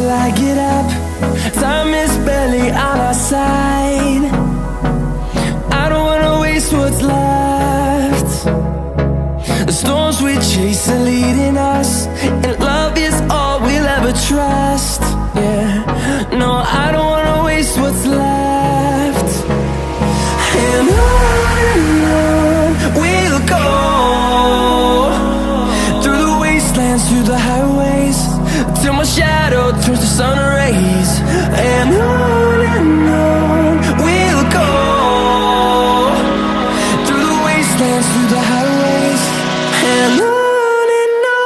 till I get up. Time is barely on our side. I don't wanna waste what's left. The storms we chase are leading us, and love is all we'll ever trust. Yeah, no, I don't wanna waste what's left. And on we'll go, through the wastelands, through the highways, till my shadow turns to sun rays. And on we'll go, through the wastelands, through the highways, and on we'll go.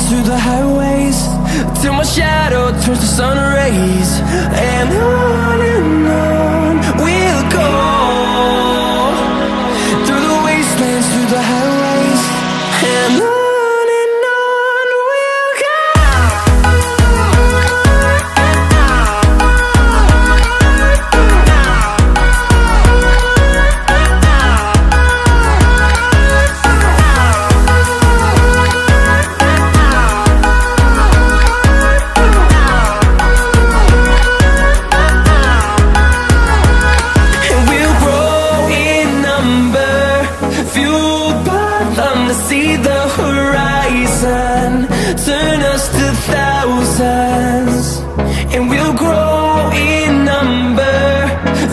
Through the highways, till my shadow turns to sun rays. And on we'll go, through the wastelands, through the highways, and on we'll go. See the horizon, turn us to thousands, and we'll grow in number,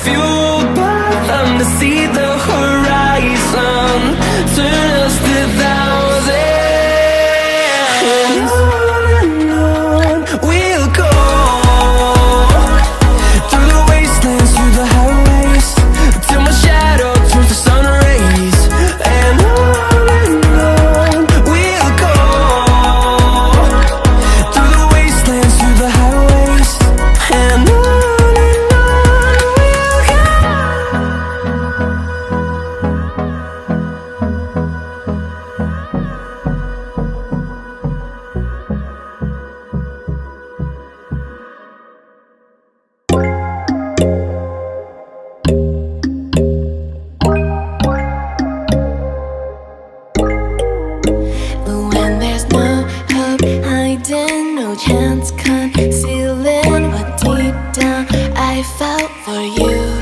fueled by them. To see the horizon, turn us to thousands, and on we'll go, through the wastelands, through the highways, till my shadow turns to sun rays. And no chance concealing what deep down I felt for you.